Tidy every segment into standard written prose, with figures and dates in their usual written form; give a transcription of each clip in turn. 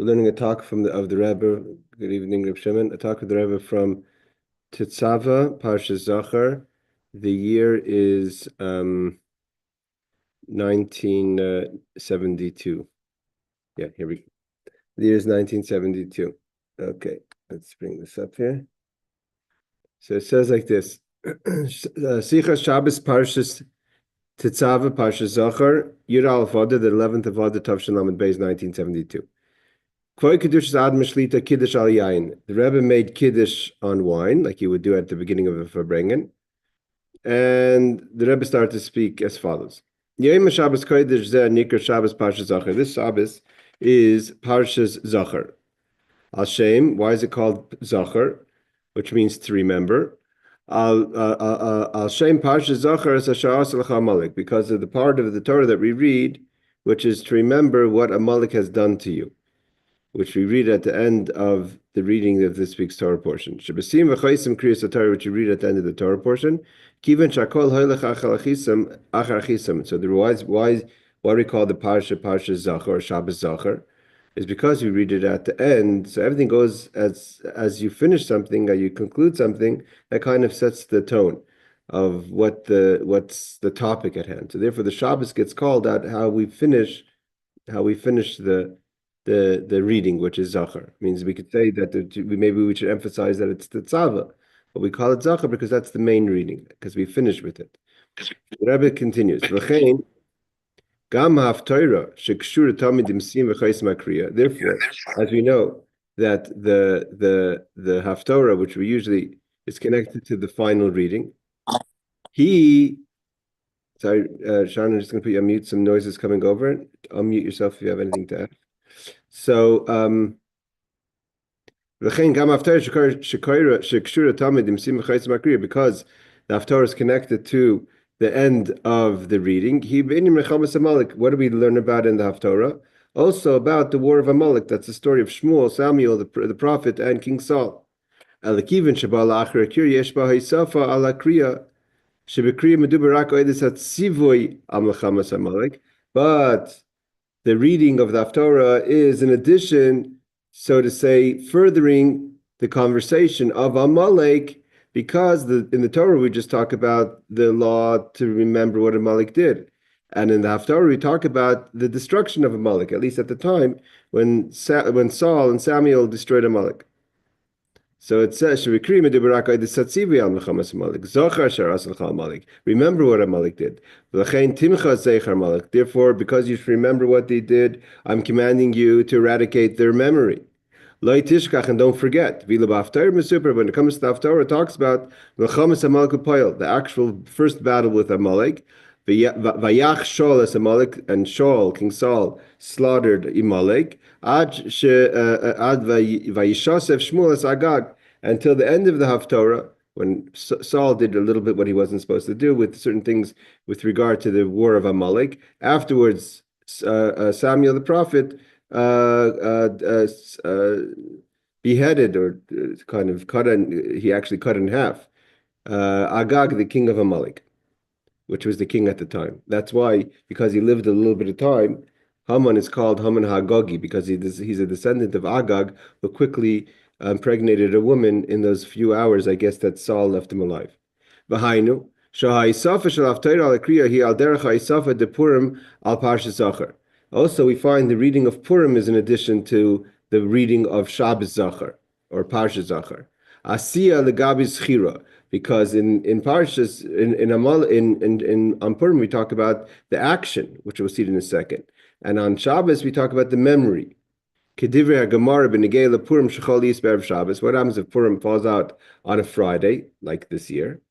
We're learning a talk of the Rebbe. Good evening, Reb Shimon. A talk of the Rebbe from Tetzava, Parshas Zochor. The year is 1972. Yeah, here we go. The year is 1972. Okay, let's bring this up here. So it says like this: Sicho Shabbos Parshas Tetzava, Parshas Zochor, Yud Aleph Adar, the 11th of Adar, Tavshin Lamed Beis, 1972. The Rebbe made kiddush on wine, like you would do at the beginning of a farbrengen, and the Rebbe started to speak as follows: This Shabbos is Parshas Zochor. Al Shem, why is it called Zochor, which means to remember? Al Shem Parshas Zochor is Amalek, because of the part of the Torah that we read, which is to remember what Amalek has done to you, which we read at the end of the reading of this week's Torah portion. Shabasim v'chaisim kriyas Torah, which you read at the end of the Torah portion. Kivan shakol hoylech achar achisam. So the why we call the parsha Zochor, Shabbos Zochor, is because we read it at the end. So everything goes as you finish something, or you conclude something, that kind of sets the tone of what's the topic at hand. So therefore, the Shabbos gets called out how we finish the reading, which is Zochor. Means we could say that maybe we should emphasize that it's the Tzava, but we call it Zochor because that's the main reading, because we finish with it. The Rebbe continues. Therefore, as we know that the Haftorah, which we usually is connected to the final reading, sorry, Sean, I'm just going to put you on mute. Some noises coming over. Unmute yourself if you have anything to add. So, because the Haftarah is connected to the end of the reading. What do we learn about in the Haftarah? Also about the war of Amalek. That's the story of Shmuel, Samuel, the prophet, and King Saul. But the reading of the Haftarah is, in addition, so to say, furthering the conversation of Amalek, because in the Torah we just talk about the law to remember what Amalek did. And in the Haftarah we talk about the destruction of Amalek, at least at the time when Saul and Samuel destroyed Amalek. So it says, remember what Amalek did. Therefore, because you remember what they did, I'm commanding you to eradicate their memory. And don't forget, when it comes to the Haftarah, it talks about the actual first battle with Amalek. Vayach Shaul as Amalek, and Shaul, King Saul, slaughtered Amalek. Ad Vayishasef Shmuel as Agag, until the end of the Haftarah, when Saul did a little bit what he wasn't supposed to do with certain things with regard to the war of Amalek. Afterwards, Samuel the prophet beheaded, or kind of he actually cut in half Agag, the king of Amalek, which was the king at the time. That's why, because he lived a little bit of time, Haman is called Haman Hagogi, because he's a descendant of Agag, who quickly impregnated a woman in those few hours, I guess, that Saul left him alive. V'hainu, also, we find the reading of Purim is in addition to the reading of Shabbos Zochor, or Parshas Zochor. Asiya legabi schira, because in Parshas on Purim we talk about the action, which we'll see in a second, and on Shabbos we talk about the memory. Kedivrei Gemara b'negei lePurim shechol yis b'erev Shabbos. What happens if Purim falls out on a Friday, like this year?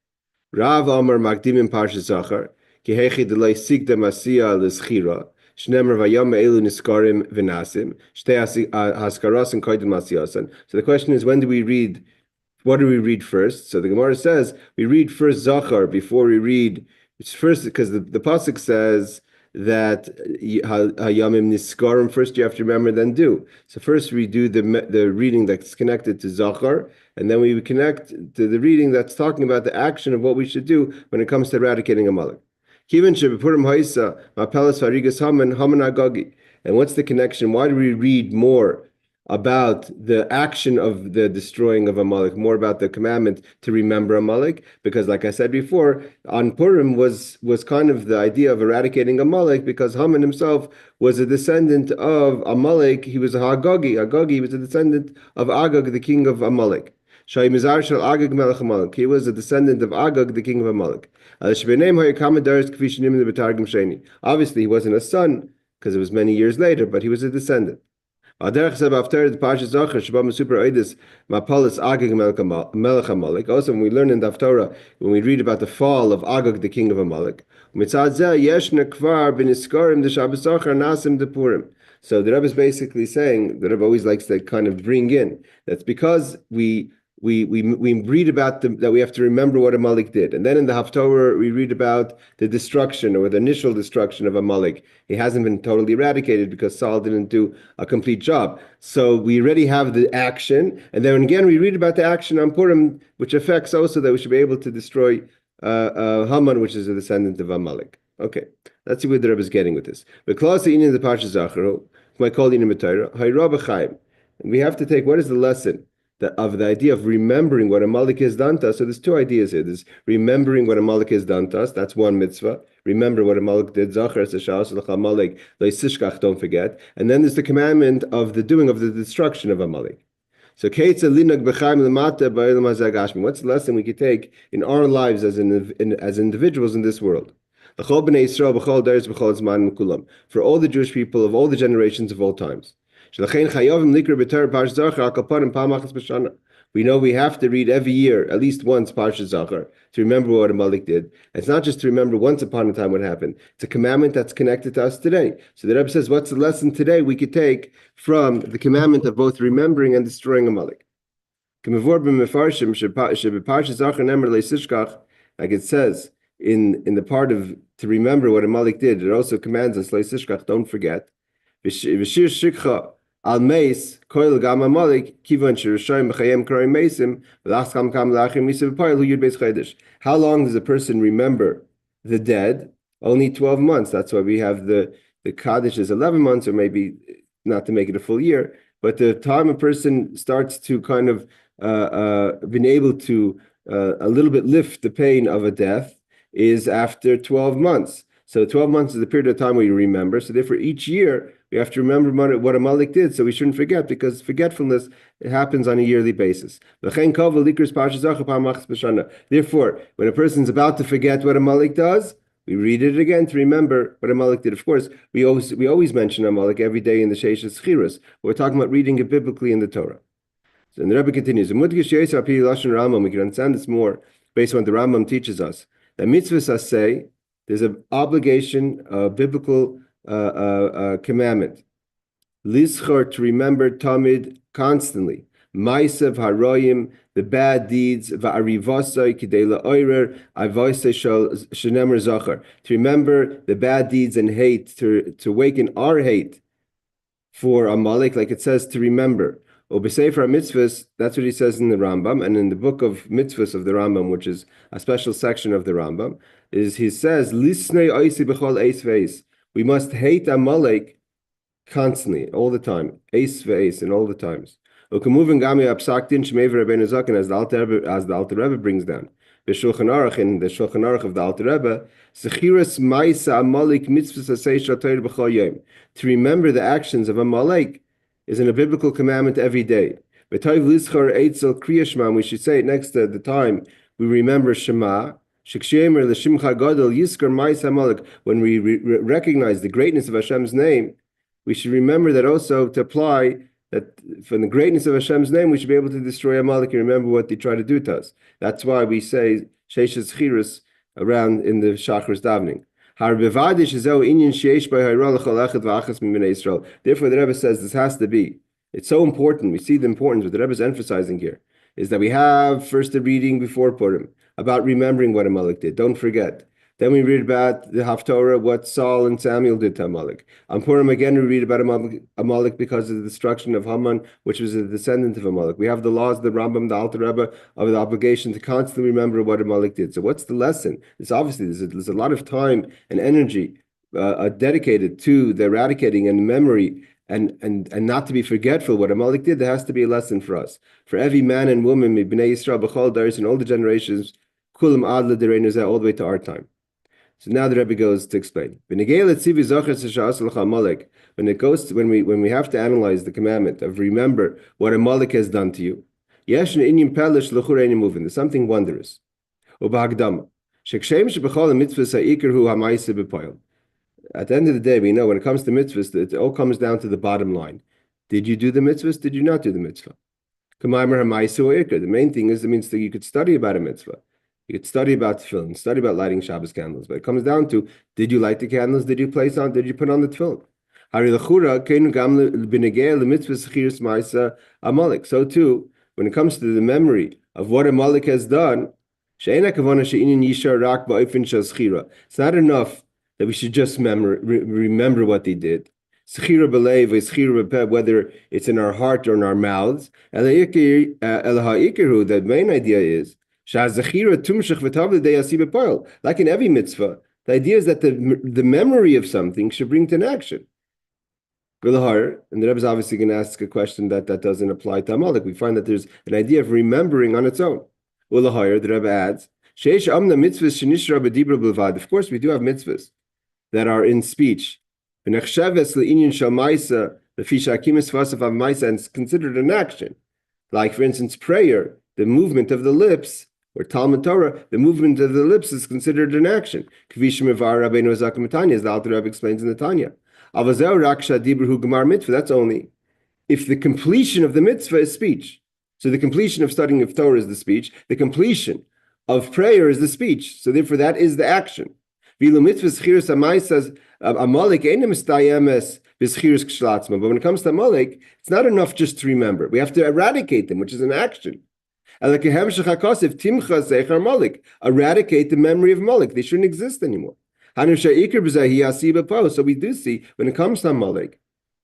Rav Amar Magdimim Parshas Zochor ki hechi delay sigdam asiya leschira. So the question is, when do we read? What do we read first? So the Gemara says we read first Zochor before we read. It's first because the pasuk says that Hayamim Niskarim, first you have to remember, then do. So first we do the reading that's connected to Zochor, and then we connect to the reading that's talking about the action of what we should do when it comes to eradicating Amalek. And what's the connection? Why do we read more about the action of the destroying of Amalek, more about the commandment to remember Amalek, because like I said before, on Purim was kind of the idea of eradicating Amalek, because Haman himself was a descendant of Amalek. He was a Hagagi. Hagagi was a descendant of Agag, the king of Amalek. Shaymizar shel Agag melech Amalek. He was a descendant of Agag, the king of Amalek. Obviously, he wasn't a son because it was many years later, but he was a descendant. Also, when we learn in the Haftarah, when we read about the fall of Agag, the king of Amalek, so the Rebbe is basically saying, the Rebbe always likes to kind of bring in, that's because we read about that we have to remember what Amalek did. And then in the Haftarah, we read about the destruction or the initial destruction of Amalek. He hasn't been totally eradicated because Saul didn't do a complete job. So we already have the action. And then again, we read about the action on Purim, which affects also that we should be able to destroy Haman, which is a descendant of Amalek. Okay, let's see where the Rebbe is getting with this. But in the Parsha Zochor, my calling in the and we have to take, what is the lesson of the idea of remembering what Amalek has done to us? So there's two ideas here. There's remembering what Amalek has done to us. That's one mitzvah. Remember what Amalek did. Zochor, Amalek, don't forget. And then there's the commandment of the doing of the destruction of Amalek. So what's the lesson we could take in our lives as individuals in this world? For all the Jewish people of all the generations of all times. We know we have to read every year at least once Parshat Zochor to remember what Amalek did. It's not just to remember once upon a time what happened. It's a commandment that's connected to us today. So the Rebbe says, what's the lesson today we could take from the commandment of both remembering and destroying Amalek? Like it says in the part of to remember what Amalek did, it also commands us, don't forget. Al Meis, Koil Gam Amalek, Kivan Shirashayim B'chayim Karim Meisim, V'lachkam Kam Lachim Misa V'Payil Hu Yud Beis Chodesh. How long does a person remember the dead? Only 12 months. That's why we have the Kaddish is 11 months, or maybe not to make it a full year. But the time a person starts to kind of been able to a little bit lift the pain of a death is after 12 months. So 12 months is the period of time where you remember. So therefore, each year we have to remember what Amalek did. So we shouldn't forget, because forgetfulness, it happens on a yearly basis. Therefore, when a person's about to forget what Amalek does, we read it again to remember what Amalek did. Of course, we always mention Amalek every day in the Sheishes Chiras. We're talking about reading it biblically in the Torah. So the Rebbe continues. We can understand this more based on what the Rambam teaches us. That mitzvahs say there's an obligation, a biblical commandment. Lischor, to remember Tamid constantly. Maisav haroyim, the bad deeds. Va'arivasai kidei la'oirer avoisei shenemer Zochor. To remember the bad deeds and hate, to awaken our hate for Amalek, like it says to remember. Obesefer mitzvahs, that's what he says in the Rambam, and in the book of mitzvahs of the Rambam, which is a special section of the Rambam, is he says, Lisnei oisi b'chol eis ve'eis. We must hate Amalek constantly, all the time, eis ve'eis, in all the times. Ukamuvin gami apsaktin shmeiv Rebbeinu Zaken, as the Alter Rebbe brings down. B'Shulchan Aruch, in the Shulchan Aruch of the Alter Rebbe, Sechiras ma'isa Amalek mitzvahs asei shatoir b'chol yom. To remember the actions of Amalek is in a biblical commandment every day. We should say it next to the time we remember Shema. When we recognize the greatness of Hashem's name, we should remember that also to apply that from the greatness of Hashem's name, we should be able to destroy Amalek and remember what they try to do to us. That's why we say Sheishes Chiras around in the Shachris davening. Therefore, the Rebbe says this has to be. It's so important. We see the importance what the Rebbe is emphasizing here is that we have first the reading before Purim about remembering what Amalek did. Don't forget. Then we read about the Haftorah, what Saul and Samuel did to Amalek. On Purim again, we read about Amalek because of the destruction of Haman, which was a descendant of Amalek. We have the laws of the Rambam, the Alter Rebbe, of the obligation to constantly remember what Amalek did. So what's the lesson? It's obviously there's a lot of time and energy dedicated to the eradicating and memory and not to be forgetful what Amalek did, there has to be a lesson for us. For every man and woman, B'nai Yisrael, B'chol Daris, in all the generations, Kulam Ad L'Dereinu Zeh, all the way to our time. So now the Rebbe goes to explain. When it goes to, when we have to analyze the commandment of remember what Amalek has done to you, there's something wondrous. At the end of the day, we know when it comes to mitzvahs, it all comes down to the bottom line. Did you do the mitzvahs? Did you not do the mitzvah? The main thing is, it means that you could study about a mitzvah. You could study about tefillin, study about lighting Shabbos candles, but it comes down to, did you light the candles? Did you put on the tefillin? So too, when it comes to the memory of what Amalek has done, it's not enough that we should just remember what they did. Whether it's in our heart or in our mouths. The main idea is, like in every mitzvah, the idea is that the memory of something should bring to an action. And the Rebbe is obviously going to ask a question that doesn't apply to Amalek. We find that there's an idea of remembering on its own. The Rebbe adds, of course, we do have mitzvahs that are in speech. And it's considered an action. Like, for instance, prayer, the movement of the lips, or Talmud Torah, the movement of the lips is considered an action. As the Alter Rebbe explains in the Tanya. That's only if the completion of the mitzvah is speech. So the completion of studying of Torah is the speech. The completion of prayer is the speech. So therefore that is the action. But when it comes to Amalek, it's not enough just to remember. We have to eradicate them, which is an action. Eradicate the memory of Amalek. They shouldn't exist anymore. So we do see, when it comes to Amalek,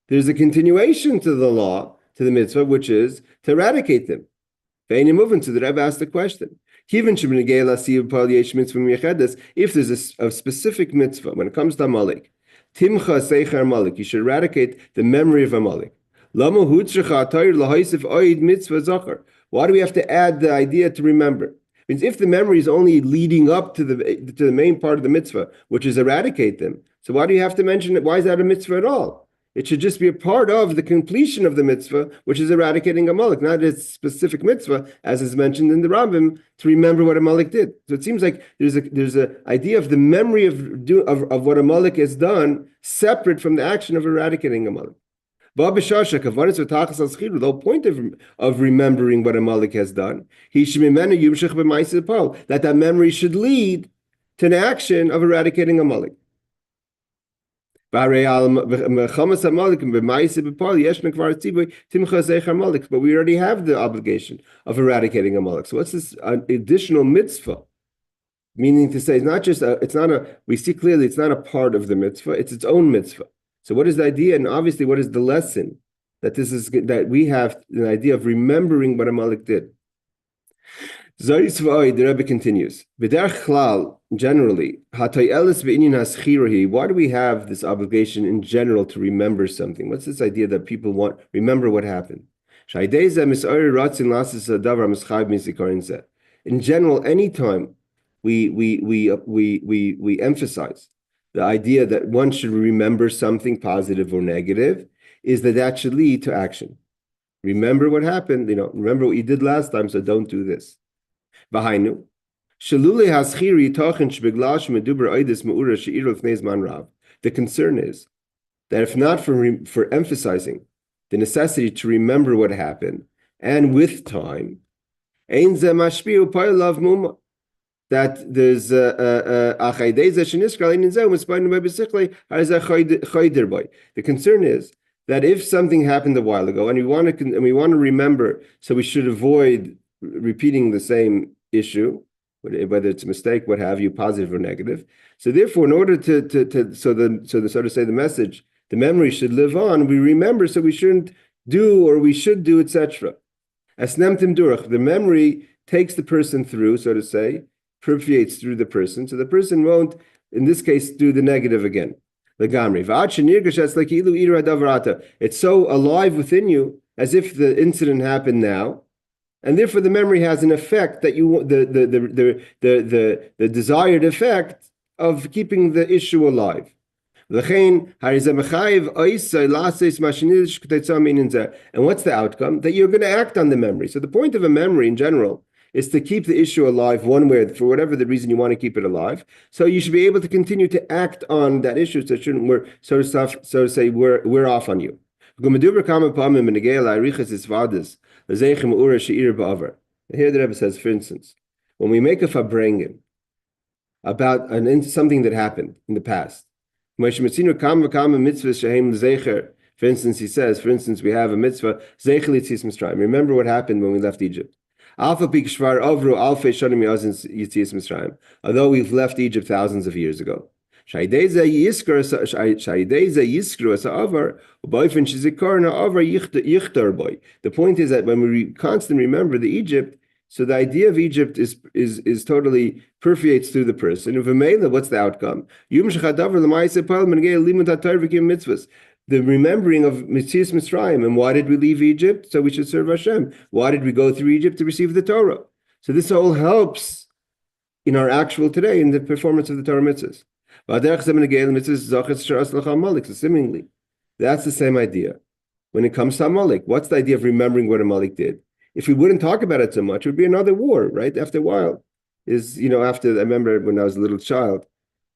there's a continuation to the law, to the mitzvah, which is to eradicate them. So the Rebbe asked the question. If there's a specific mitzvah, when it comes to Amalek, you should eradicate the memory of Amalek. Why do we have to add the idea to remember? Means if the memory is only leading up to the main part of the mitzvah, which is eradicate them, so why do you have to mention it? Why is that a mitzvah at all? It should just be a part of the completion of the mitzvah, which is eradicating Amalek, not a specific mitzvah, as is mentioned in the Rambam, to remember what Amalek did. So it seems like there's a idea of the memory of what Amalek has done, separate from the action of eradicating Amalek. The whole point of remembering what Amalek has done, that memory should lead to an action of eradicating Amalek. But we already have the obligation of eradicating Amalek. So what's this additional mitzvah? Meaning to say, we see clearly it's not a part of the mitzvah, it's its own mitzvah. So what is the idea? And obviously, what is the lesson? That we have the idea of remembering what Amalek did. The Rebbe continues. Generally, why do we have this obligation in general to remember something? What's this idea that people remember what happened? In general, anytime we emphasize the idea that one should remember something positive or negative, is that should lead to action. Remember what happened, remember what you did last time, so don't do this. The concern is that if not for emphasizing the necessity to remember what happened, and with time, that there's the concern is that if something happened a while ago and we want to remember, so we should avoid repeating the same issue, whether it's a mistake, what have you, positive or negative. So therefore, in order the message, the memory should live on. We remember, so we shouldn't do, or we should do, etc. Asnemtim durach, the memory takes the person through, so to say, permeates through the person, so the person won't, in this case, do the negative again. Legamri. It's so alive within you as if the incident happened now, and therefore the memory has an effect that you the desired effect of keeping the issue alive. And what's the outcome? That you're going to act on the memory. So the point of a memory in general is to keep the issue alive one way, for whatever the reason you want to keep it alive. So you should be able to continue to act on that issue. So we're so to say we're off on you. Here the Rebbe says, for instance, when we make a farbrengen about something that happened in the past. For instance, he says, we have a mitzvah, remember what happened when we left Egypt. Although we've left Egypt thousands of years ago. The point is that when we constantly remember the Egypt, so the idea of Egypt is totally permeates through the person. What's the outcome? The remembering of Mitzias Mitzrayim. And why did we leave Egypt? So we should serve Hashem. Why did we go through Egypt? To receive the Torah. So this all helps in our actual today, in the performance of the Torah mitzvahs. So similarly, that's the same idea. When it comes to Amalek, what's the idea of remembering what Amalek did? If we wouldn't talk about it so much, it would be another war, right? After a while. I remember when I was a little child,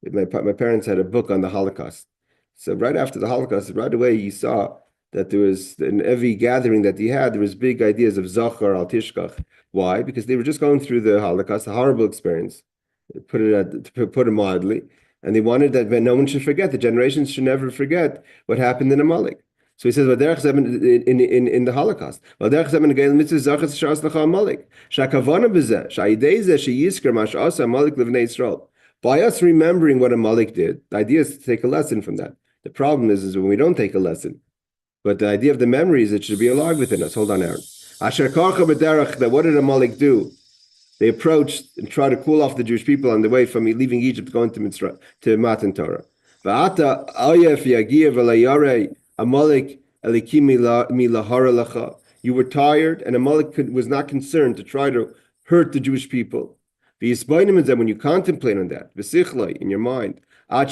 my parents had a book on the Holocaust. So right after the Holocaust, right away you saw that there was, in every gathering that he had, there was big ideas of Zochor, al Tishkach. Why? Because they were just going through the Holocaust, a horrible experience, to put it mildly, and they wanted that no one should forget, the generations should never forget what happened in Amalek. So he says, in the Holocaust, by us remembering what Amalek did, the idea is to take a lesson from that. The problem is when we don't take a lesson. But the idea of the memory is it should be alive within us. Hold on, Aaron. That what did Amalek do? They approached and tried to cool off the Jewish people on the way from leaving Egypt, going to Matan Torah. Amalek you were tired, and Amalek was not concerned to try to hurt the Jewish people. When you contemplate on that, in your mind, and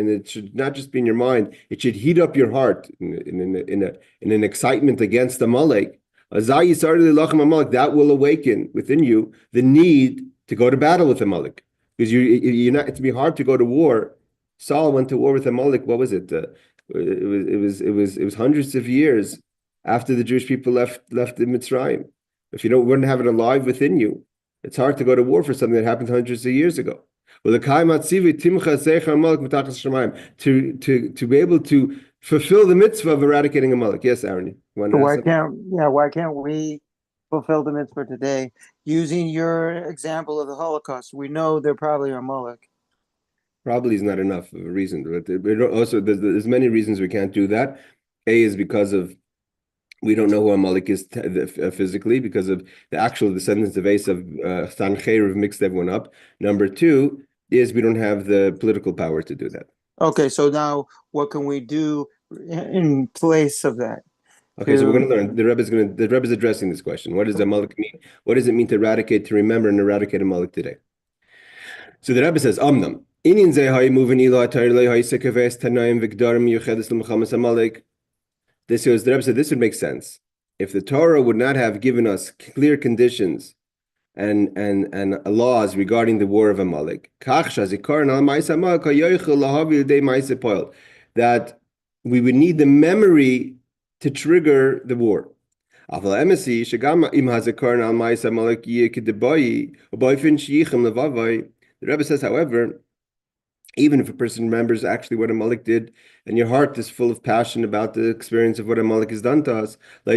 it should not just be in your mind, it should heat up your heart in an excitement against Amalek. That will awaken within you the need to go to battle with Amalek, because it'd be hard to go to war. Saul went to war with Amalek. What was it? It was hundreds of years after the Jewish people left the Mitzrayim. If you wouldn't have it alive within you, it's hard to go to war for something that happened hundreds of years ago. To be able to fulfill the mitzvah of eradicating Amalek. Yes, Aaron. So why can't we fulfill the mitzvah today using your example of the Holocaust? We know they're probably Amalek. Probably is not enough of a reason. But also, there's many reasons we can't do that. A is because of we don't know who Amalek is physically, because of the actual descendants of Esav, Sancheirav mixed everyone up. Number two is we don't have the political power to do that. Okay, so now what can we do in place of that? Okay, so we're going to learn. The Rebbe is addressing this question. What does Amalek mean? What does it mean to eradicate, to remember and eradicate Amalek today? So the Rebbe says, Amnam. This is the Rebbe said this would make sense if the Torah would not have given us clear conditions and laws regarding the war of Amalek. That we would need the memory to trigger the war. The Rebbe says, however, even if a person remembers actually what Amalek did, and your heart is full of passion about the experience of what Amalek has done to us, so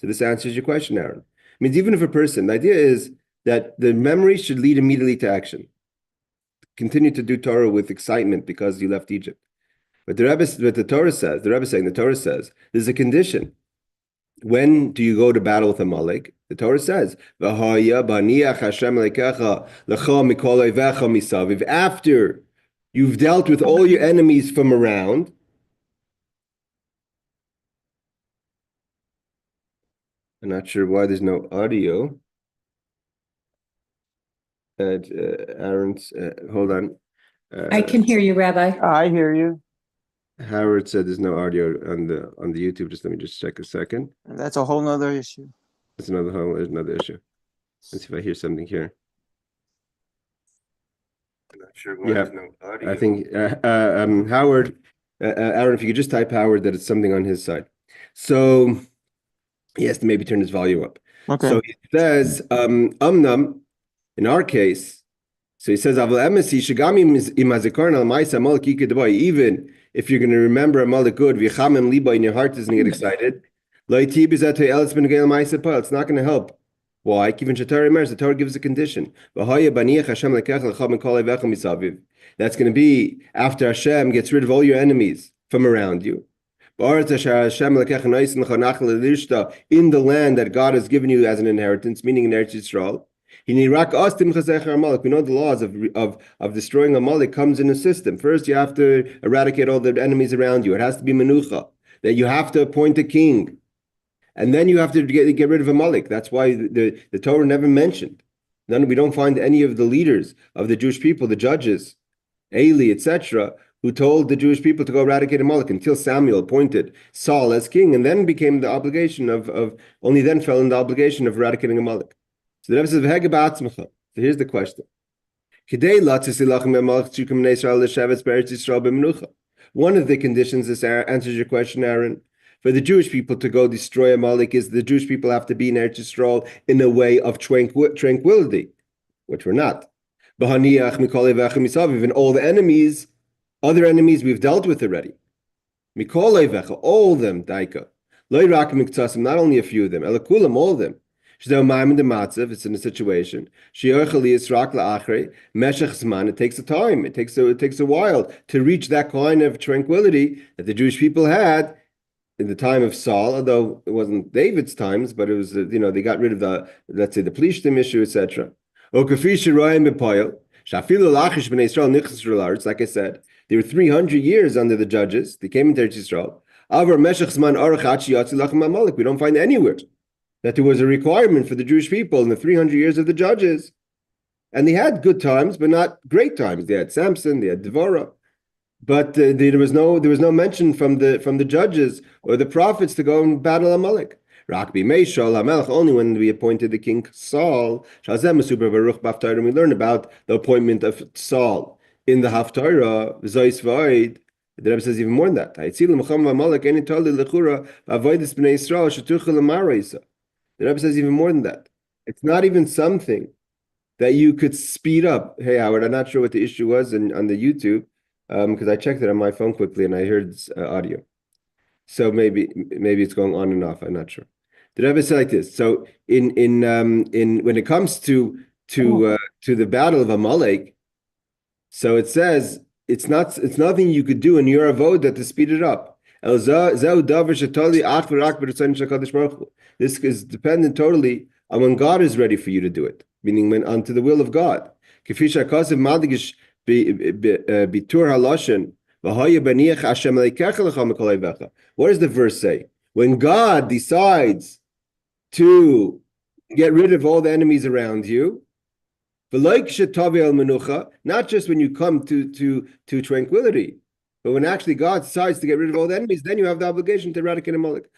this answers your question, Aaron. It means even if a person, the idea is that the memory should lead immediately to action. Continue to do Torah with excitement because you left Egypt. But the Rebbe saying, there's a condition. when do you go to battle with Amalek? The Torah says, "V'haya baniach Hashem lekecha lecha mikol oivecha misaviv." After you've dealt with all your enemies from around. I'm not sure why there's no audio. Aaron's, hold on. I can hear you, Rabbi. I hear you. Howard said there's no audio on the YouTube. Just let me just check a second. That's a whole nother issue. There's another issue. Let's see if I hear something here. I'm not sure why there's no audio. I think Howard, Aaron, if you could just type Howard that it's something on his side. So he has to maybe turn his volume up. Okay. So he says, Amnam, in our case, so he says, even if you're going to remember Amalek good, and your heart doesn't get excited, it's not going to help. Why? The Torah gives a condition. That's going to be after Hashem gets rid of all your enemies from around you. In the land that God has given you as an inheritance, meaning in Eretz Yisrael. We know the laws of destroying Amalek comes in a system. First, you have to eradicate all the enemies around you. It has to be menucha. That you have to appoint a king. And then you have to get rid of Amalek. That's why the Torah never mentioned. We don't find any of the leaders of the Jewish people, the judges, Eli, etc., who told the Jewish people to go eradicate Amalek until Samuel appointed Saul as king, and then became the obligation only then fell in the obligation of eradicating Amalek. So the Rebbe says, so here's the question. One of the conditions, this answers your question, Aaron, for the Jewish people to go destroy Amalek is the Jewish people have to be in Eretz Yisrael in a way of tranquility, which we're not. And all the enemies, other enemies we've dealt with already. All of them, Daika. Not only a few of them, all of them. It's in a situation. It takes a time. It takes a while to reach that kind of tranquility that the Jewish people had in the time of Saul, although it wasn't David's times, but it was they got rid of the, let's say, the Plishtim issue, etc. Like I said, they were 300 years under the judges. They came into Eretz Yisrael. We don't find anywhere that there was a requirement for the Jewish people in the 300 years of the judges. And they had good times, but not great times. They had Samson, they had Devorah. But there was no mention from the judges or the prophets to go and battle Amalek. Only when we appointed the king Saul, and we learn about the appointment of Saul in the Haftarah, the Rebbe says even more than that. The Rebbe says even more than that. It's not even something that you could speed up. Hey, Howard, I'm not sure what the issue was on the YouTube because I checked it on my phone quickly and I heard audio. So maybe it's going on and off. I'm not sure. The Rebbe said like this. So in when it comes to the battle of Amalek, so it says it's nothing you could do in your avoda to speed it up. This is dependent totally on when God is ready for you to do it, meaning when unto the will of God. What does the verse say? When God decides to get rid of all the enemies around you, not just when you come to tranquility, but when actually God decides to get rid of all the enemies, then you have the obligation to eradicate Amalek.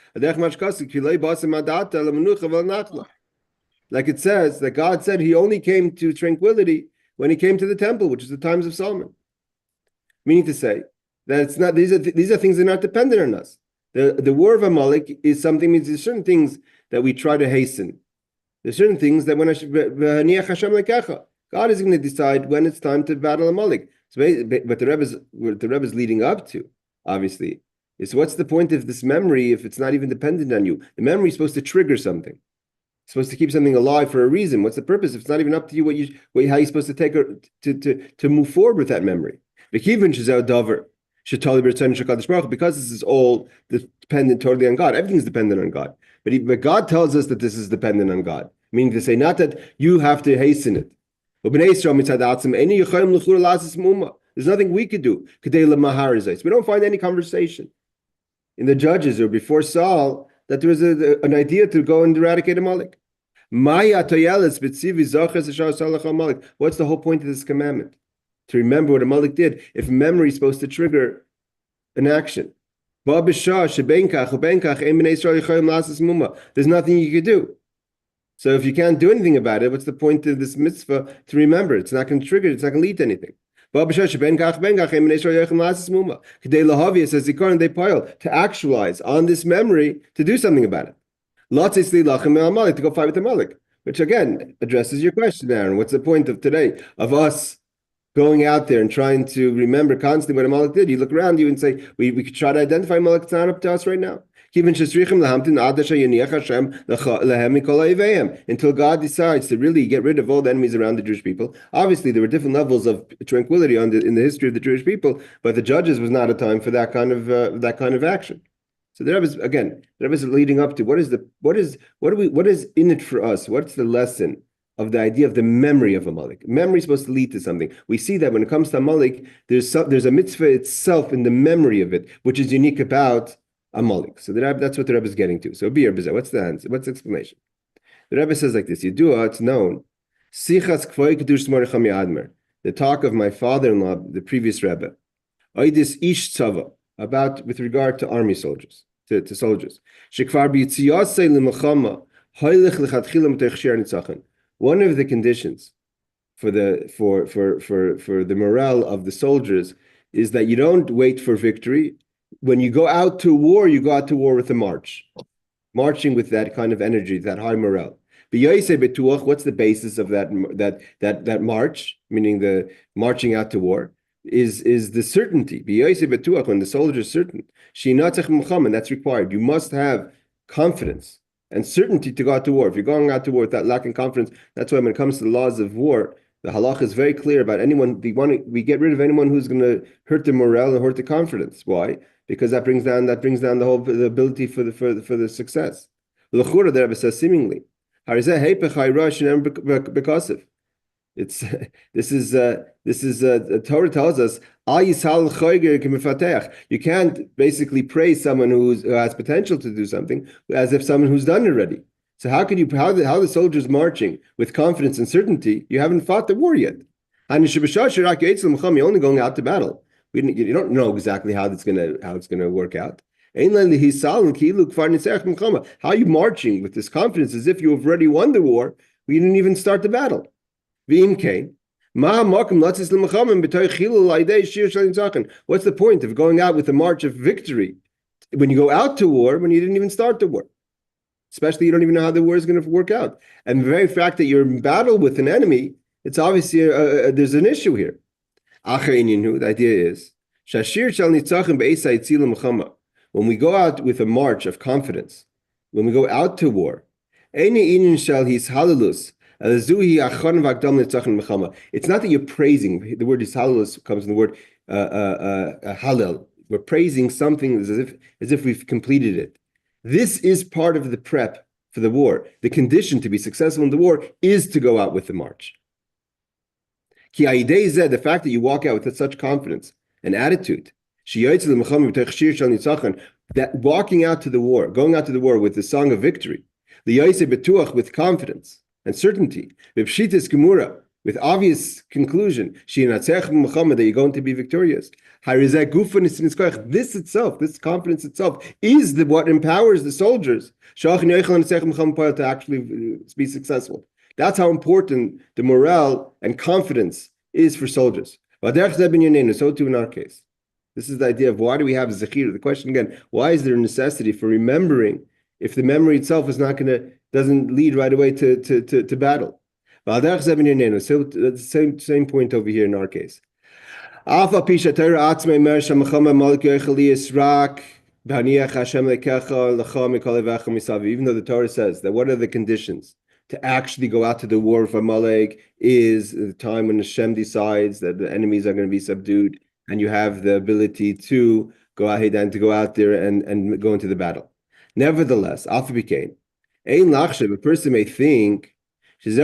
Like it says, that God said he only came to tranquility when he came to the temple, which is the times of Solomon. Meaning to say that it's not these are things that are not dependent on us. The war of Amalek is something, means there's certain things that we try to hasten. There's certain things that when God is going to decide when it's time to battle Amalek. So, but the Rebbe is leading up to, obviously, is what's the point of this memory if it's not even dependent on you? The memory is supposed to trigger something. It's supposed to keep something alive for a reason. What's the purpose if it's not even up to you? How you're supposed to take to move forward with that memory? Because this is all dependent totally on God. Everything is dependent on God. But God tells us that this is dependent on God. Meaning to say, not that you have to hasten it. There's nothing we could do. We don't find any conversation in the judges or before Saul that there was an idea to go and eradicate Amalek. What's the whole point of this commandment? To remember what Amalek did. If memory is supposed to trigger an action. There's nothing you could do. So if you can't do anything about it, what's the point of this mitzvah to remember? It's not going to trigger it. It's not going to lead to anything. To actualize on this memory to do something about it. To go fight with Amalek, which again addresses your question, Aaron. What's the point of today of us going out there and trying to remember constantly what Amalek did? You look around you and say, we could try to identify Amalek. It's not up to us right now. Until God decides to really get rid of all the enemies around the Jewish people. Obviously, there were different levels of tranquility in the history of the Jewish people, but the judges was not a time for that kind of action. So the Rebbe is leading up to what is in it for us? What's the lesson of the idea of the memory of Amalek? Memory is supposed to lead to something. We see that when it comes to Amalek, there's a mitzvah itself in the memory of it, which is unique about Amalek. So that's what the Rebbe is getting to. So what's the answer? What's the explanation? The Rebbe says like this: Yidua, it's known. Sichas kvoy kedush Mordechai Admer, the talk of my father-in-law, the previous Rebbe, oidis ish tzava, about with regard to army soldiers, to soldiers. Shekvar b'yitziyasei l'machama hoylech lechatchilam teichshir nitzachan. One of the conditions for the morale of the soldiers is that you don't wait for victory. When you go out to war, you go out to war with a march, marching with that kind of energy, that high morale. What's the basis of that march? Meaning the marching out to war is the certainty. When the soldier is certain, and that's required. You must have confidence and certainty to go out to war. If you're going out to war with that lack of confidence, that's why when it comes to the laws of war, the halach is very clear about anyone. We get rid of anyone who's going to hurt the morale and hurt the confidence. Why? Because that brings down the ability for the success. The Rebbe says seemingly, Torah tells us you can't basically praise someone who has potential to do something as if someone who's done already. So how the soldiers marching with confidence and certainty? You haven't fought the war yet. You're only going out to battle. You don't know exactly how it's gonna work out. How are you marching with this confidence as if you have already won the war? We didn't even start the battle. What's the point of going out with a march of victory when you go out to war when you didn't even start the war? Especially you don't even know how the war is going to work out. And the very fact that you're in battle with an enemy, it's obviously there's an issue here. The idea is when we go out with a march of confidence, when we go out to war, it's not that you're praising. The word hishalulus comes from the word halel. We're praising something as if we've completed it. This is part of the prep for the war. The condition to be successful in the war is to go out with the march. The fact that you walk out with such confidence and attitude, that walking out to the war, going out to the war with the song of victory, with confidence and certainty, with obvious conclusion, that you're going to be victorious. This itself, this confidence itself, is what empowers the soldiers to actually be successful. That's how important the morale and confidence is for soldiers. So too in our case. This is the idea of why do we have Zochor? The question again, why is there a necessity for remembering if the memory itself doesn't lead right away to battle? So the same point over here in our case. Even though the Torah says that what are the conditions to actually go out to the war of Amalek is the time when Hashem decides that the enemies are going to be subdued and you have the ability to go ahead and to go out there and go into the battle. Nevertheless, Alpha became a person may think this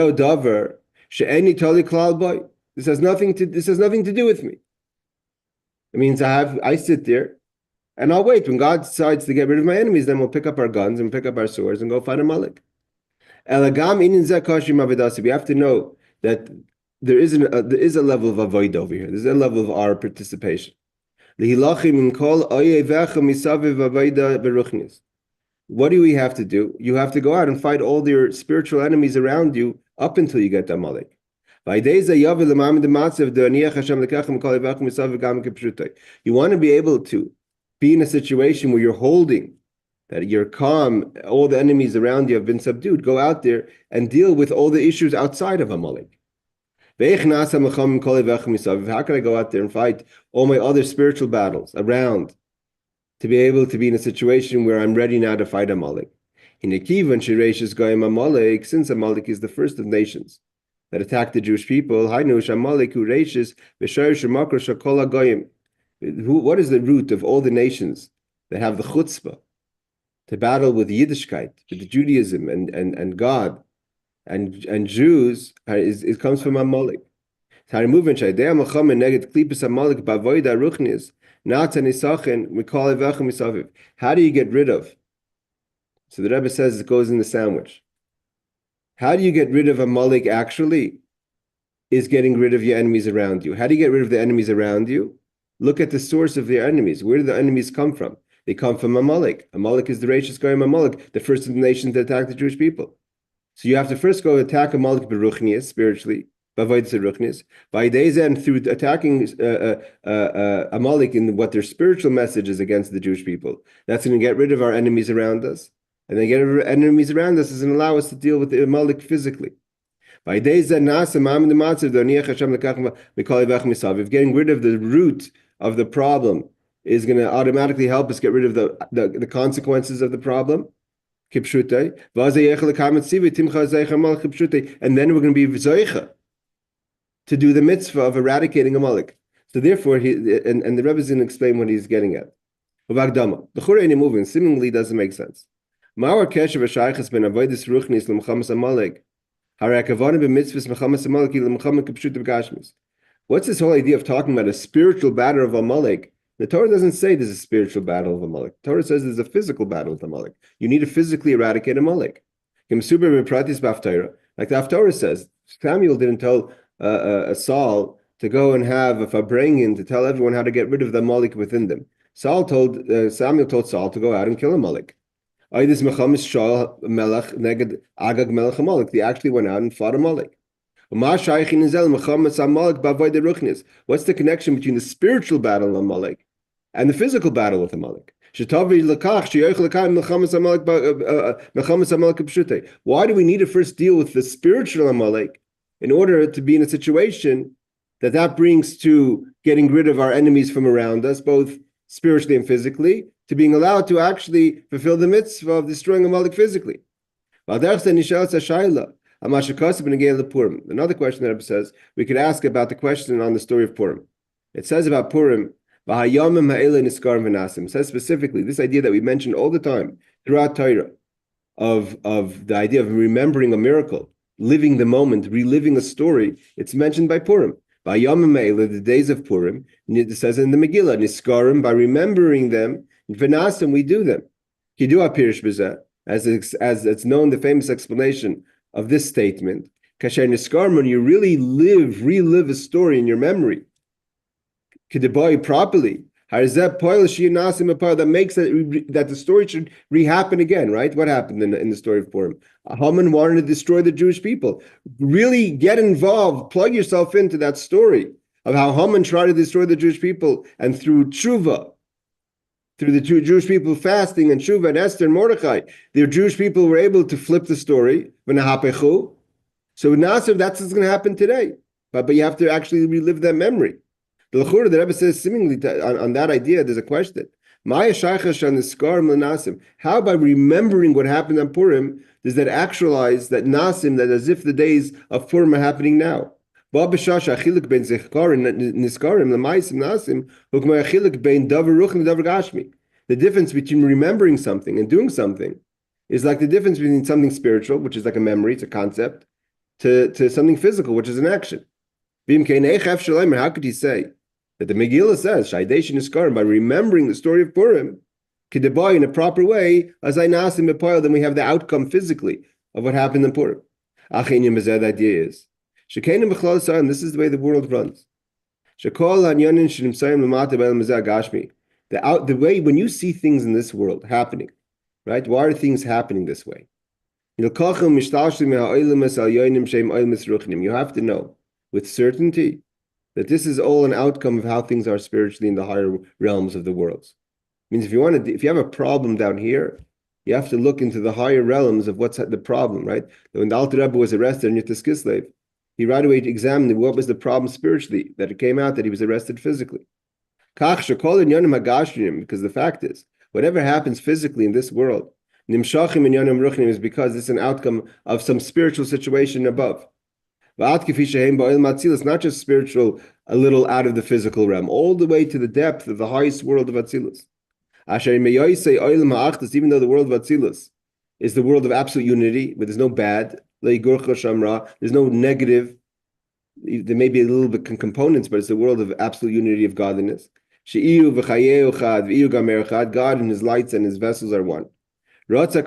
has nothing to do with me. It means I sit there and I'll wait. When God decides to get rid of my enemies, then we'll pick up our guns and pick up our swords and go fight Amalek. We have to know that there is a level of avoid over here. There's a level of our participation. What do we have to do? You have to go out and fight all your spiritual enemies around you up until you get to Amalek. You want to be able to be in a situation where you're holding, that you're calm, all the enemies around you have been subdued. Go out there and deal with all the issues outside of Amalek. How can I go out there and fight all my other spiritual battles around to be able to be in a situation where I'm ready now to fight Amalek? Since Amalek is the first of nations that attacked the Jewish people, what is the root of all the nations that have the chutzpah to battle with Yiddishkeit, with Judaism and God and Jews? It comes from Amalek. How do you get rid of? So the Rebbe says it goes in the sandwich. How do you get rid of Amalek actually? Is getting rid of your enemies around you. How do you get rid of the enemies around you? Look at the source of their enemies. Where do the enemies come from? They come from Amalek. Amalek is the Reishis Goyim Amalek, the first of the nations that attacked the Jewish people. So you have to first go attack Amalek beruchnias, spiritually, by days and through attacking Amalek in what their spiritual message is against the Jewish people. That's going to get rid of our enemies around us. And then get rid of enemies around us is going to allow us to deal with the Amalek physically. By days that getting rid of the root of the problem is going to automatically help us get rid of the consequences of the problem. And then we're going to be Zochor to do the mitzvah of eradicating Amalek. So therefore, and the Rebbe is going to explain what he's getting at. The Chura moving seemingly doesn't make sense. What's this whole idea of talking about a spiritual battle of Amalek? The Torah doesn't say there's a spiritual battle of Amalek. The Torah says there's a physical battle of Amalek. You need to physically eradicate Amalek. Like the Haftorah says, Samuel didn't tell Saul to go and have a farbrengen to tell everyone how to get rid of the Amalek within them. Samuel told Saul to go out and kill Amalek. They actually went out and fought Amalek. What's the connection between the spiritual battle of Amalek and the physical battle with Amalek? Why do we need to first deal with the spiritual Amalek in order to be in a situation that brings to getting rid of our enemies from around us, both spiritually and physically, to being allowed to actually fulfill the mitzvah of destroying Amalek physically? Another question that Rebbe says, we could ask about the question on the story of Purim. It says about Purim, it says specifically this idea that we mentioned all the time throughout Torah of the idea of remembering a miracle, living the moment, reliving a story. It's mentioned by Purim. By the days of Purim, it says in the Megillah, Niskarim, by remembering them, V'nasim, we do them. As it's known, the famous explanation of this statement, Kasher Niskarim, when you really relive a story in your memory, K'debai properly, that makes that the story should re-happen again, right? What happened in the story of Purim? Haman wanted to destroy the Jewish people. Really get involved, plug yourself into that story of how Haman tried to destroy the Jewish people, and through tshuva, through the two Jewish people fasting and tshuva and Esther and Mordechai, the Jewish people were able to flip the story. So Nasser, that's what's going to happen today. But you have to actually relive that memory. The Zochor, the Rebbe says, seemingly on that idea, there's a question. How by remembering what happened on Purim does that actualize that Nasim, that as if the days of Purim are happening now? The difference between remembering something and doing something is like the difference between something spiritual, which is like a memory, it's a concept, to something physical, which is an action. How could he say that the Megillah says, by remembering the story of Purim, in a proper way, then we have the outcome physically of what happened in Purim. The idea is, this is the way the world runs. The way when you see things in this world happening, right? Why are things happening this way? You have to know with certainty that this is all an outcome of how things are spiritually in the higher realms of the world. It means if you have a problem down here, you have to look into the higher realms of what's the problem, right? When the Alter Rebbe was arrested in Yitzhak Kislev, he right away examined what was the problem spiritually, that it came out that he was arrested physically. Because the fact is, whatever happens physically in this world, is because it's an outcome of some spiritual situation above. It's not just spiritual, a little out of the physical realm, all the way to the depth of the highest world of Atzilus. Even though the world of Atzilus is the world of absolute unity, where there's no bad, there's no negative. There may be a little bit components, but it's the world of absolute unity of godliness. God and His lights and His vessels are one. Hashem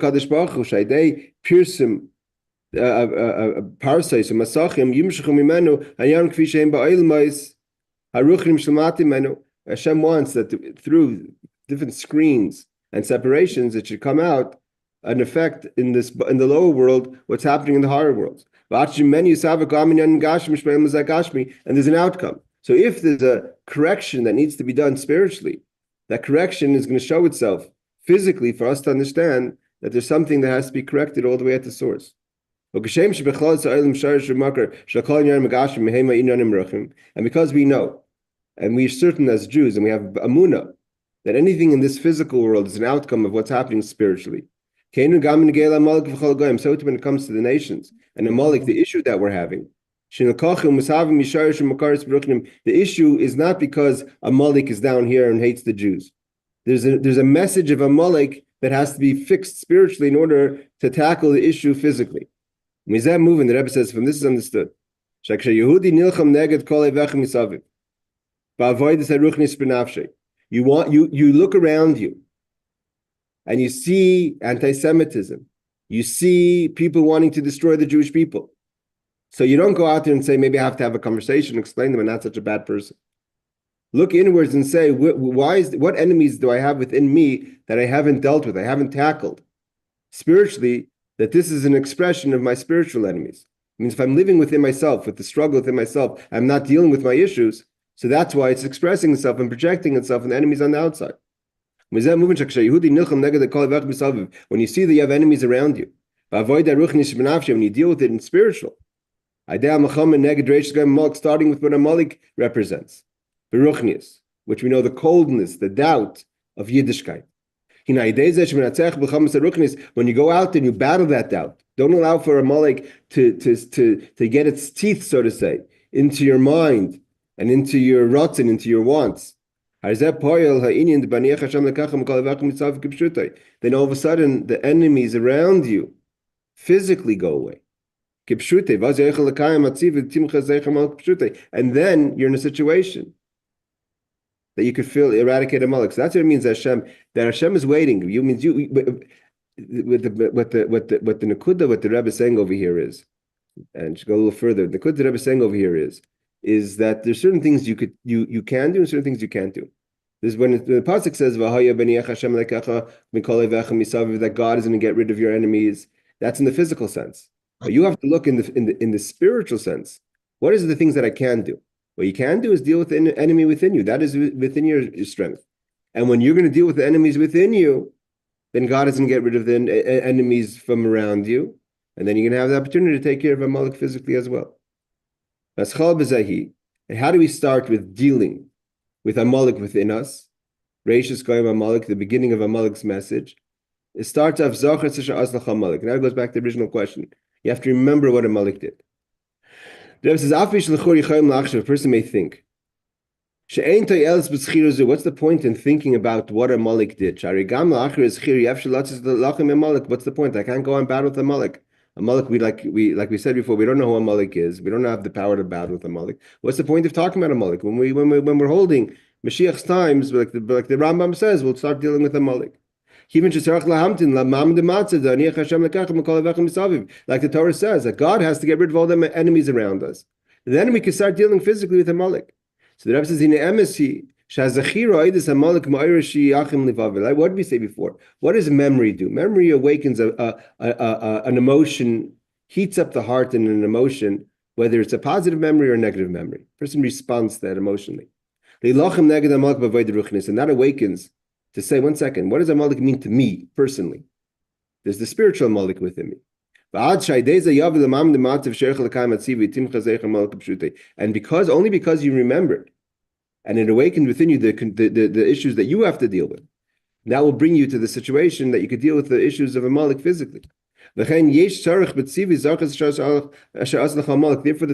wants that through different screens and separations, it should come out an effect in the lower world, what's happening in the higher worlds. And there's an outcome. So if there's a correction that needs to be done spiritually, that correction is going to show itself physically for us to understand that there's something that has to be corrected all the way at the source. And because we know, and we're certain as Jews, and we have amunah, that anything in this physical world is an outcome of what's happening spiritually. So when it comes to the nations and Amalek, the issue that we're having, the issue is not because Amalek is down here and hates the Jews. There's a message of Amalek that has to be fixed spiritually in order to tackle the issue physically. The Rebbe says, from this is understood. You look around you and you see anti-Semitism. You see people wanting to destroy the Jewish people. So you don't go out there and say, maybe I have to have a conversation, explain them I'm not such a bad person. Look inwards and say, what enemies do I have within me that I haven't dealt with, I haven't tackled? Spiritually, that this is an expression of my spiritual enemies. It means if I'm living within myself, with the struggle within myself, I'm not dealing with my issues. So that's why it's expressing itself and projecting itself in the enemies on the outside. When you see that you have enemies around you, when you deal with it in spiritual, starting with what Amalek represents, which we know the coldness, the doubt of Yiddishkeit. When you go out and you battle that doubt, don't allow for Amalek to get its teeth, so to say, into your mind and into your rotzen, into your wants. Then all of a sudden, the enemies around you physically go away. And then you're in a situation that you could feel eradicate Amalek. So that's what it means that Hashem is waiting. You means you what the Nakuda, what the Rebbe is saying over here is, and to go a little further, the Nakuda the Rebbe is saying over here is that there's certain things you can do and certain things you can't do. This is when the pasuk says that God is going to get rid of your enemies. That's in the physical sense, but you have to look in the spiritual sense. What is the things that I can do? What you can do is deal with the enemy within you. That is within your strength. And when you're going to deal with the enemies within you, then God is going to get rid of the enemies from around you, and then you're going to have the opportunity to take care of Amalek physically as well. And how do we start with dealing with Amalek within us? Reishis Goyim Amalek, the beginning of Amalek's message. It starts off Zochor Amalek. Now it goes back to the original question. You have to remember what Amalek did. The Rebbe says, a person may think, what's the point in thinking about what Amalek did? What's the point? I can't go on battle with Amalek. Amalek, we said before, we don't know who Amalek is. We don't have the power to battle with Amalek. What's the point of talking about Amalek? When we're holding Mashiach's times, like the Rambam says, we'll start dealing with Amalek. Like the Torah says, that God has to get rid of all the enemies around us. Then we can start dealing physically with Amalek. So the Rebbe says, what did we say before? What does memory do? Memory awakens an emotion, heats up the heart in an emotion, whether it's a positive memory or a negative memory. A person responds to that emotionally. And that awakens to say, 1 second, what does Amalek mean to me personally? There's the spiritual Amalek within me. And only because you remembered, and it awakened within you the issues that you have to deal with, that will bring you to the situation that you could deal with the issues of Amalek physically. Therefore, the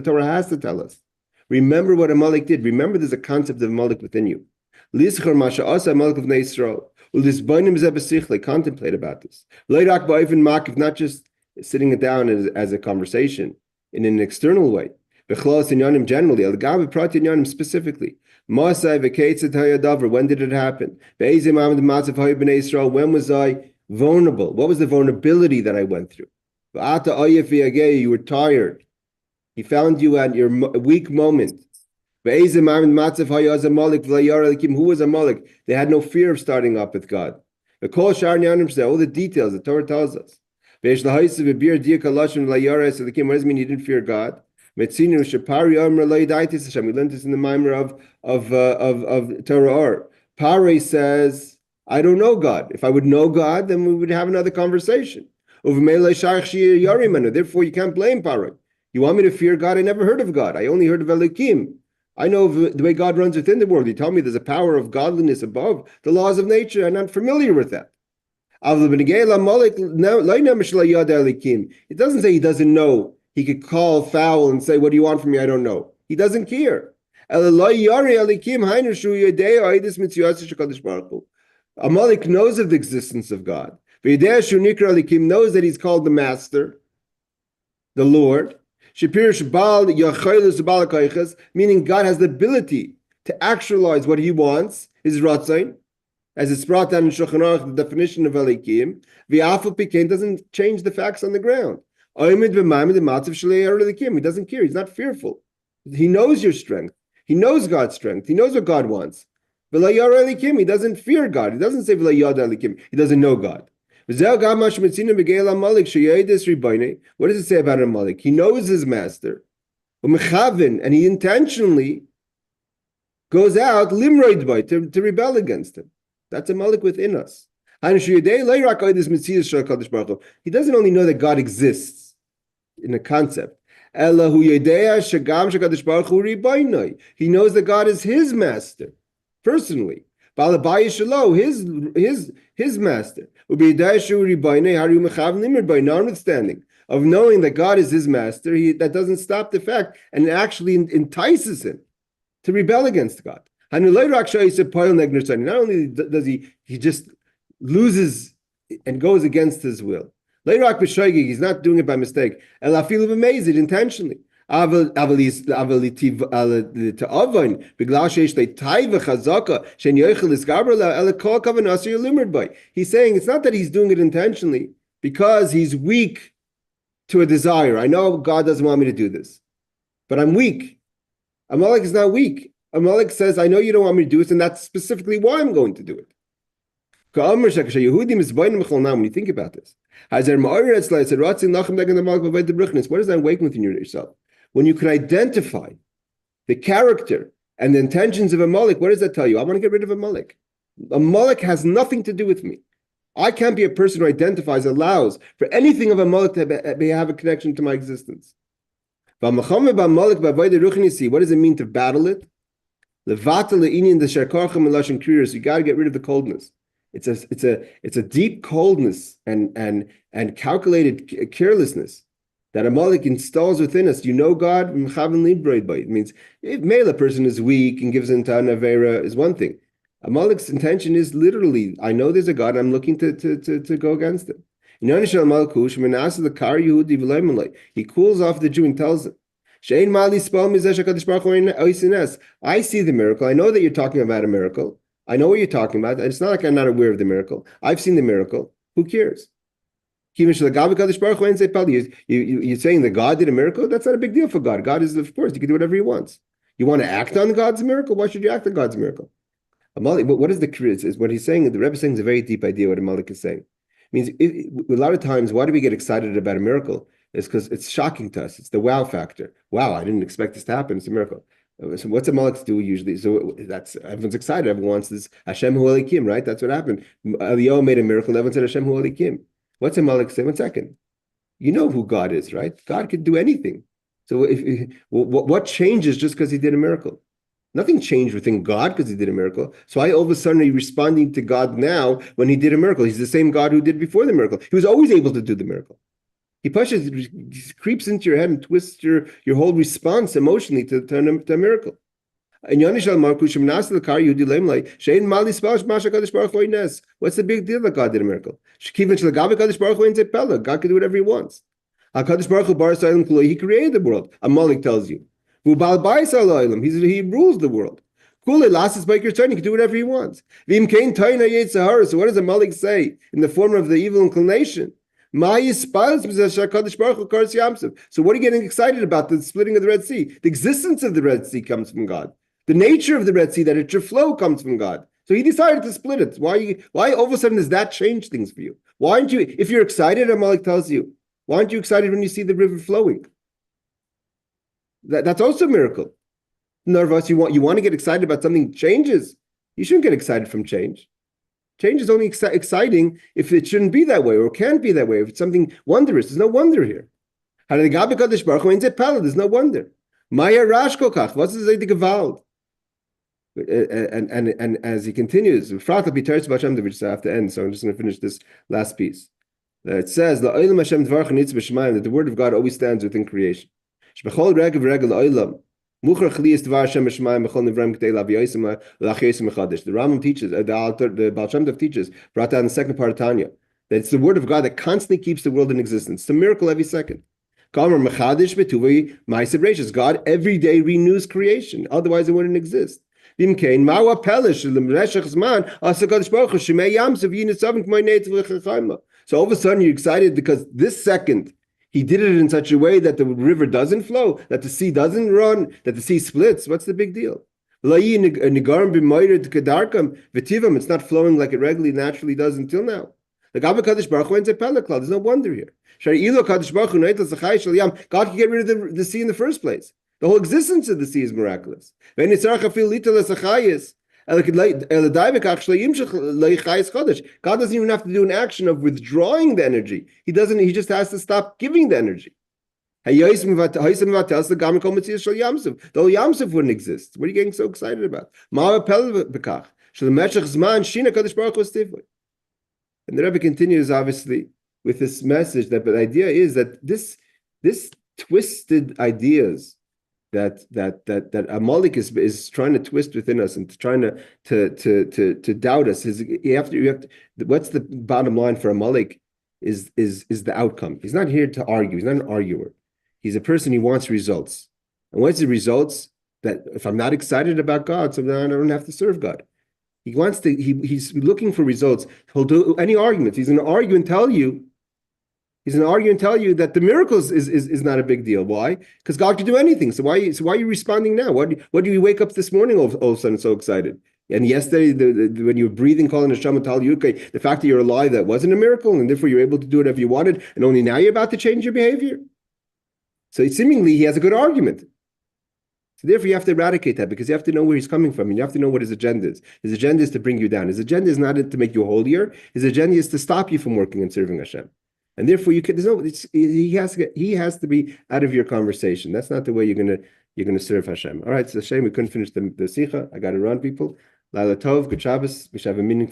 Torah has to tell us, remember what Amalek did. Remember there's a concept of Amalek within you. Contemplate about this. Not just sitting it down as a conversation in an external way. Generally, specifically. When did it happen? When was I vulnerable? What was the vulnerability that I went through? You were tired. He found you at your weak moment. Who was Amalek? They had no fear of starting up with God. All the details the Torah tells us. What does it mean you didn't fear God? We learned this in the Maimer of Torah. Pare says, I don't know God. If I would know God, then we would have another conversation. Therefore, you can't blame Pare. You want me to fear God? I never heard of God. I only heard of Elohim. I know of the way God runs within the world. You tell me there's a power of godliness above the laws of nature. I'm not familiar with that. It doesn't say he doesn't know. He could call foul and say, what do you want from me? I don't know. He doesn't care. Amalek knows of the existence of God. Knows that he's called the Master, the Lord. Meaning God has the ability to actualize what he wants, his Ratzain, as it's brought down in Shulchan Aruch, the definition of Elikim. V'afal pikein doesn't change the facts on the ground. He doesn't care. He's not fearful. He knows your strength. He knows God's strength. He knows what God wants. He doesn't fear God. He doesn't say he doesn't know God. What does it say about Amalek? He knows his master. And he intentionally goes out to rebel against him. That's Amalek within us. He doesn't only know that God exists in a concept. He knows that God is his master, personally. His master. Notwithstanding of knowing that God is his master, that doesn't stop the fact and it actually entices him to rebel against God. Not only does he just loses and goes against his will. He's not doing it by mistake. Intentionally. He's saying it's not that he's doing it intentionally because he's weak to a desire. I know God doesn't want me to do this, but I'm weak. Amalek is not weak. Amalek says, I know you don't want me to do this, and that's specifically why I'm going to do it. When you think about this, what does that awaken within yourself? When you can identify the character and the intentions of Amalek, what does that tell you? I want to get rid of Amalek. Amalek has nothing to do with me. I can't be a person who identifies, allows for anything of Amalek to have a connection to my existence. What does it mean to battle it? You got to get rid of the coldness. It's a deep coldness and calculated carelessness that Amalek installs within us. You know God, it means if male person is weak and gives into an avera is one thing. Amalek's intention is literally, I know there's a God, I'm looking to go against him. He cools off the Jew and tells him, I see the miracle. I know that you're talking about a miracle. I know what you're talking about. It's not like I'm not aware of the miracle. I've seen the miracle. Who cares? You're saying that God did a miracle? That's not a big deal for God. God is, of course, he can do whatever he wants. You want to act on God's miracle? Why should you act on God's miracle? Amalek, what is what he's saying? The Rebbe is saying is a very deep idea. What Amalek is saying it means a lot of times, why do we get excited about a miracle? It's because it's shocking to us. It's the wow factor. Wow, I didn't expect this to happen. It's a miracle. So what's Amalek do usually? So that's everyone's excited. Everyone wants this Hashem Hu Elikim, right? That's what happened. Eliyahu made a miracle. Everyone said Hashem Hu Elikim. What's Amalek say? 1 second. You know who God is, right? God can do anything. So what changes just because he did a miracle? Nothing changed within God because he did a miracle. So all of a sudden are you responding to God now when he did a miracle? He's the same God who did before the miracle. He was always able to do the miracle. He creeps into your head and twists your whole response emotionally to a miracle. What's the big deal that God did a miracle? God can do whatever he wants. He created the world. Amalek tells you. He rules the world. He can do whatever he wants. So what does Amalek say in the form of the evil inclination? So what are you getting excited about? The splitting of the Red Sea. The existence of the Red Sea comes from God. The nature of the Red Sea, that it should flow, comes from God. So he decided to split it. Why all of a sudden does that change things for you? Why aren't you, if you're excited, Amalek tells you, why aren't you excited when you see the river flowing? That's also a miracle. Nervous, you want to get excited about something changes. You shouldn't get excited from change. Change is only exciting if it shouldn't be that way or can't be that way. If it's something wondrous, there's no wonder here. There's no wonder. Maya Rashkokach, what's the Gewalt? And as he continues, which I have to end, so I'm just going to finish this last piece. It says that the word of God always stands within creation. The Rambam teaches, the Baal Shem Tov teaches, brought down in the second part of Tanya, that it's the word of God that constantly keeps the world in existence. It's a miracle every second. God every day renews creation, otherwise it wouldn't exist. So all of a sudden you're excited because this second he did it in such a way that the river doesn't flow, that the sea doesn't run, that the sea splits. What's the big deal? It's not flowing like it regularly, naturally does until now. There's no wonder here. God can get rid of the sea in the first place. The whole existence of the sea is miraculous. God doesn't even have to do an action of withdrawing the energy. He just has to stop giving the energy. The whole Yamsuf wouldn't exist. What are you getting so excited about? And the Rebbe continues, obviously, with this message that the idea is that this twisted ideas that Amalek is trying to twist within us and trying to doubt us. What's the bottom line for Amalek is the outcome. He's not here to argue. He's not an arguer. He's a person who wants results. And what's the results? That if I'm not excited about God, so then I don't have to serve God. He wants to. He's looking for results. He'll do any arguments. He's going to argue and tell you. He's going to argue and tell you that the miracles is not a big deal. Why? Because God can do anything. So why are you responding now? What do you wake up this morning all of a sudden so excited? And yesterday, when you were breathing, calling Hashem and Tal Yukai, the fact that you're alive, that wasn't a miracle, and therefore you're able to do whatever you wanted, and only now you're about to change your behavior. So seemingly he has a good argument. So therefore you have to eradicate that, because you have to know where he's coming from, and you have to know what his agenda is. His agenda is to bring you down. His agenda is not to make you holier. His agenda is to stop you from working and serving Hashem. And therefore he has to be out of your conversation. That's not the way you're gonna serve Hashem. All right, it's a shame we couldn't finish the Sicho. I got to run, people. Laila Tov, good Shabbos. We should have a meeting.